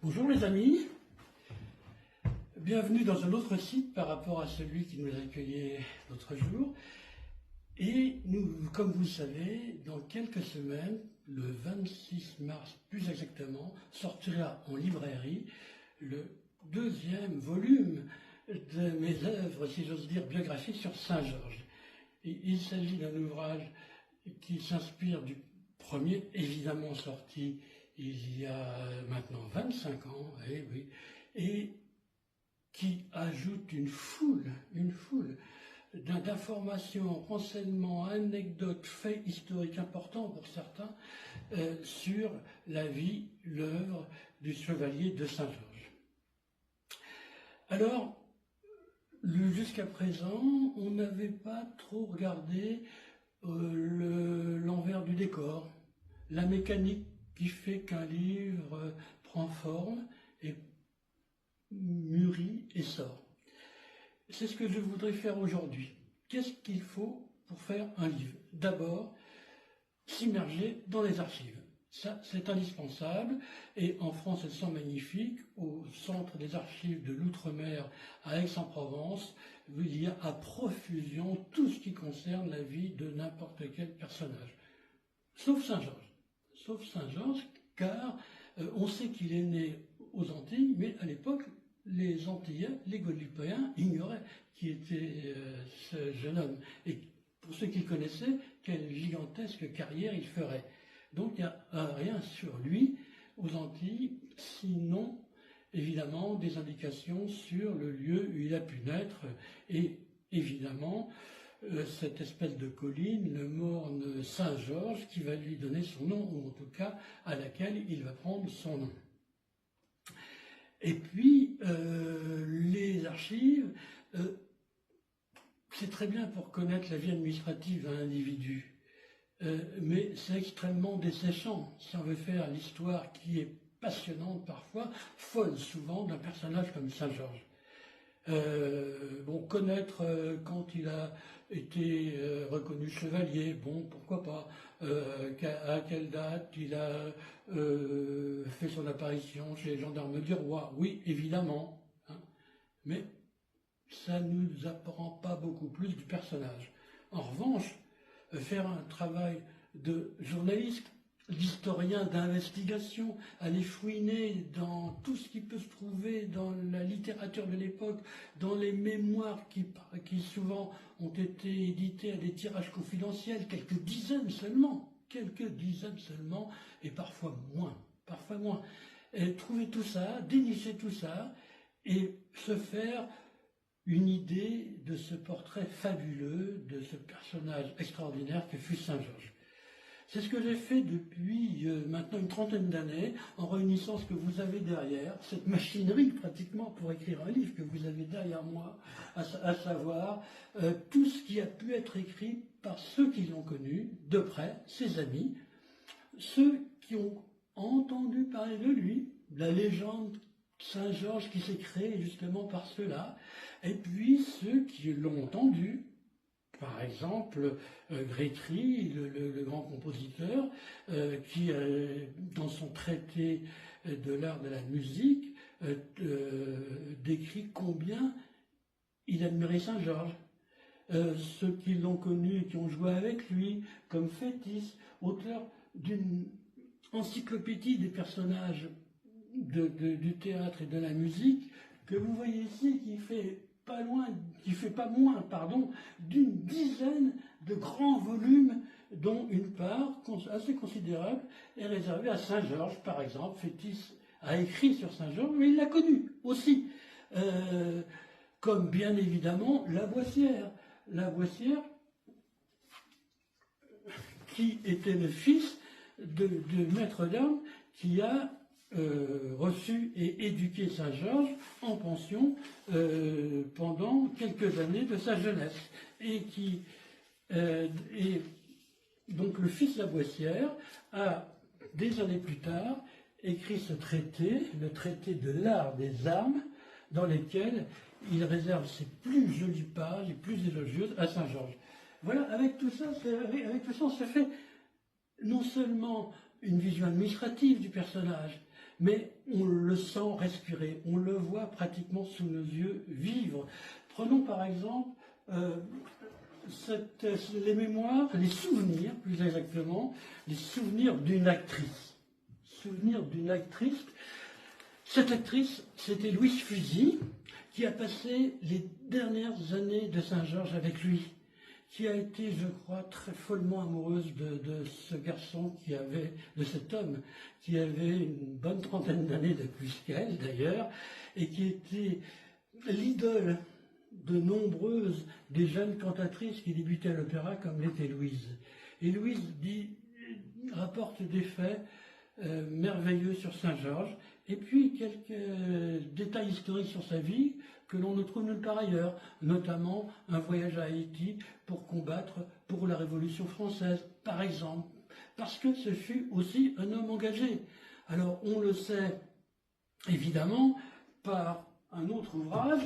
Bonjour les amis, bienvenue dans un autre site par rapport à celui qui nous accueillait l'autre jour. Et nous, comme vous le savez, dans quelques semaines, le 26 mars plus exactement, sortira en librairie le deuxième volume de mes œuvres, si j'ose dire, biographiques sur Saint-Georges. Il s'agit d'un ouvrage qui s'inspire du premier, évidemment sorti il y a maintenant 25 ans, et qui ajoute une foule d'informations, renseignements, anecdotes, faits historiques importants pour certains sur la vie, l'œuvre du chevalier de Saint-Georges. Alors, jusqu'à présent, on n'avait pas trop regardé l'envers du décor, la mécanique qui fait qu'un livre prend forme et mûrit et sort. C'est ce que je voudrais faire aujourd'hui. Qu'est-ce qu'il faut pour faire un livre? D'abord, s'immerger dans les archives. Ça, c'est indispensable. Et en France, elles sont magnifiques. Au centre des archives de l'Outre-mer à Aix-en-Provence, il y a à profusion tout ce qui concerne la vie de n'importe quel personnage. Sauf Saint-Georges. Sauf Saint-Georges, car on sait qu'il est né aux Antilles, mais à l'époque, les Antillais, les Guadeloupéens, ignoraient qui était ce jeune homme. Et pour ceux qui connaissaient, quelle gigantesque carrière il ferait. Donc il n'y a rien sur lui aux Antilles, sinon évidemment des indications sur le lieu où il a pu naître et évidemment cette espèce de colline, le morne Saint-Georges, qui va lui donner son nom, ou en tout cas à laquelle il va prendre son nom. Et puis, les archives, c'est très bien pour connaître la vie administrative d'un individu, mais c'est extrêmement desséchant si on veut faire l'histoire qui est passionnante parfois, folle souvent, d'un personnage comme Saint-Georges. Connaître quand il a été reconnu chevalier, bon, pourquoi pas, à quelle date il a fait son apparition chez les gendarmes du roi, oui, évidemment, hein, mais ça ne nous apprend pas beaucoup plus du personnage. En revanche, faire un travail de journaliste, d'historien d'investigation, aller fouiner dans tout ce qui peut se trouver dans la littérature de l'époque, dans les mémoires qui souvent ont été édités à des tirages confidentiels, quelques dizaines seulement, et parfois moins. Et trouver tout ça, dénicher tout ça, et se faire une idée de ce portrait fabuleux, de ce personnage extraordinaire que fut Saint-Georges. C'est ce que j'ai fait depuis maintenant une trentaine d'années, en réunissant ce que vous avez derrière, cette machinerie pratiquement pour écrire un livre que vous avez derrière moi, à savoir tout ce qui a pu être écrit par ceux qui l'ont connu, de près, ses amis, ceux qui ont entendu parler de lui, la légende Saint-Georges qui s'est créée justement par ceux-là, et puis ceux qui l'ont entendu. Par exemple, Grétry, le grand compositeur, qui, dans son traité de l'art de la musique, décrit combien il admirait Saint-Georges. Ceux qui l'ont connu et qui ont joué avec lui, comme Fétis, auteur d'une encyclopédie des personnages du théâtre et de la musique, que vous voyez ici, qui fait pas moins d'une dizaine de grands volumes, dont une part assez considérable est réservée à Saint-Georges, par exemple. Fétis a écrit sur Saint-Georges, mais il l'a connu aussi. Comme bien évidemment Lavoisière. Lavoisière, qui était le fils de maître d'armes, qui a reçu et éduqué Saint-Georges en pension pendant quelques années de sa jeunesse. Donc le fils Lavoisière a, des années plus tard, écrit ce traité, le traité de l'art des armes, dans lequel il réserve ses plus jolies pages, les plus élogieuses à Saint-Georges. Voilà, avec tout ça, on se fait non seulement une vision administrative du personnage, mais on le sent respirer, on le voit pratiquement sous nos yeux vivre. Prenons par exemple les mémoires, les souvenirs, plus exactement, les souvenirs d'une actrice. Souvenirs d'une actrice. Cette actrice, c'était Louise Fusy, qui a passé les dernières années de Saint-Georges avec lui, qui a été, je crois, très follement amoureuse de ce garçon de cet homme, qui avait une bonne trentaine d'années de plus qu'elle d'ailleurs, et qui était l'idole de nombreuses des jeunes cantatrices qui débutaient à l'opéra, comme l'était Louise. Et Louise rapporte des faits merveilleux sur Saint-Georges, et puis quelques détails historiques sur sa vie que l'on ne trouve nulle part ailleurs, notamment un voyage à Haïti pour combattre pour la Révolution française, par exemple, parce que ce fut aussi un homme engagé. Alors on le sait évidemment par un autre ouvrage,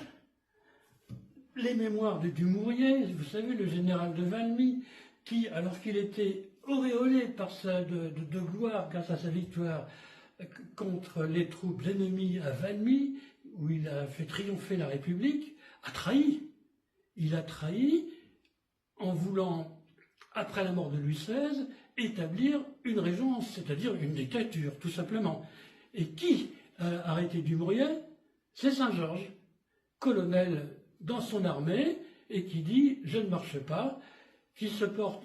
Les Mémoires de Dumouriez, vous savez, le général de Valmy, qui, alors qu'il était auréolé de gloire grâce à sa victoire contre les troupes ennemies à Valmy, où il a fait triompher la République, a trahi. Il a trahi en voulant, après la mort de Louis XVI, établir une régence, c'est-à-dire une dictature, tout simplement. Et qui a arrêté Dumouriez? C'est Saint-Georges, colonel dans son armée, et qui dit « je ne marche pas », qui se porte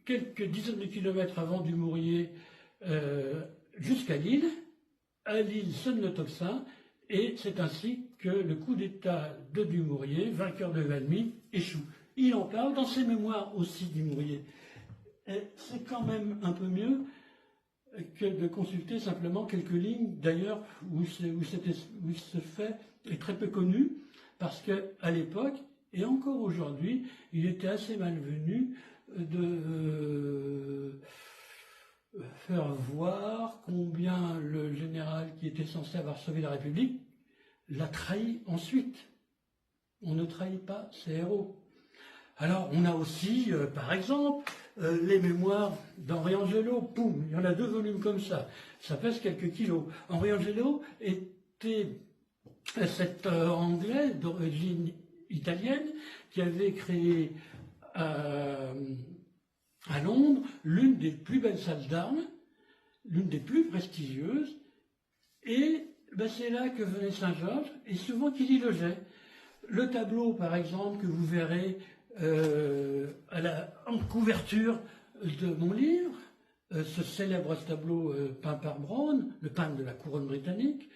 quelques dizaines de kilomètres avant Dumouriez jusqu'à Lille. À Lille sonne le tocsin, et c'est ainsi que le coup d'État de Dumouriez, vainqueur de Valmy, échoue. Il en parle dans ses mémoires aussi, Dumouriez. C'est quand même un peu mieux que de consulter simplement quelques lignes, d'ailleurs, où ce fait est très peu connu, parce qu'à l'époque, et encore aujourd'hui, il était assez malvenu de faire voir combien le général qui était censé avoir sauvé la République l'a trahi ensuite. On ne trahit pas ses héros. Alors, on a aussi, par exemple, les mémoires d'Henri Angelo. Poum, il y en a 2 volumes comme ça. Ça pèse quelques kilos. Henri Angelo était cet Anglais d'origine italienne qui avait créé à Londres l'une des plus belles salles d'armes, l'une des plus prestigieuses, et c'est là que venait Saint-Georges, et souvent qu'il y logeait. Le tableau, par exemple, que vous verrez en couverture de mon livre, ce célèbre tableau peint par Brown, le peintre de la couronne britannique,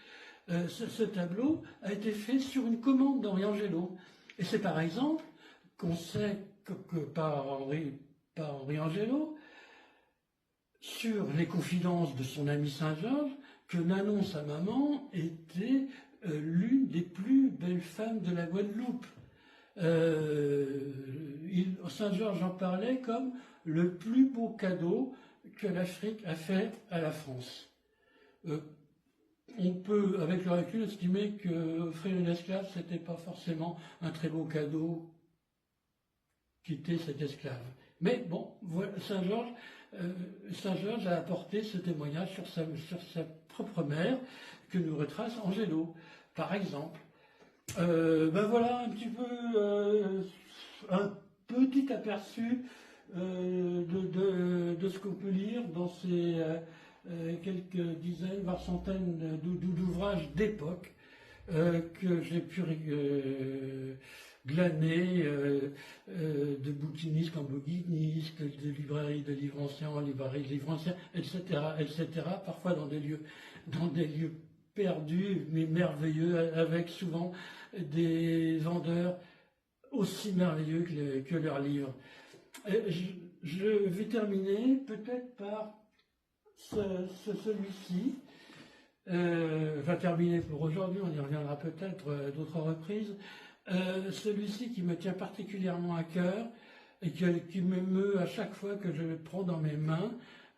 ce tableau a été fait sur une commande d'Henri Angelo. Et c'est par exemple qu'on sait que par Henri Angelo, sur les confidences de son ami Saint-Georges, que Nanon, sa maman, était l'une des plus belles femmes de la Guadeloupe. Saint-Georges en parlait comme le plus beau cadeau que l'Afrique a fait à la France. On peut, avec le recul, estimer qu'offrir une esclave, ce n'était pas forcément un très beau cadeau, quitter cet esclave. Mais bon, Saint-Georges a apporté ce témoignage sur sa propre mère, que nous retrace Angelo, par exemple. Voilà un petit peu un petit aperçu de ce qu'on peut lire dans ces quelques dizaines, voire centaines d'ouvrages d'époque que j'ai pu glaner de bouquinistes en bouquinistes, de librairies de livres anciens en librairies de livres anciens, etc., parfois dans des lieux perdus, mais merveilleux, avec souvent des vendeurs aussi merveilleux que leurs livres. Je vais terminer peut-être par celui-ci. Je vais terminer pour aujourd'hui, on y reviendra peut-être d'autres reprises. Celui-ci qui me tient particulièrement à cœur et qui m'émeut à chaque fois que je le prends dans mes mains,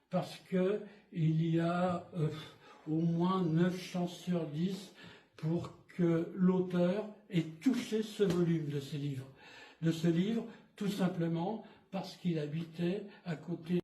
parce qu'il y a au moins 9 chances sur 10 pour que l'auteur ait touché ce volume de ce livre, tout simplement parce qu'il habitait à côté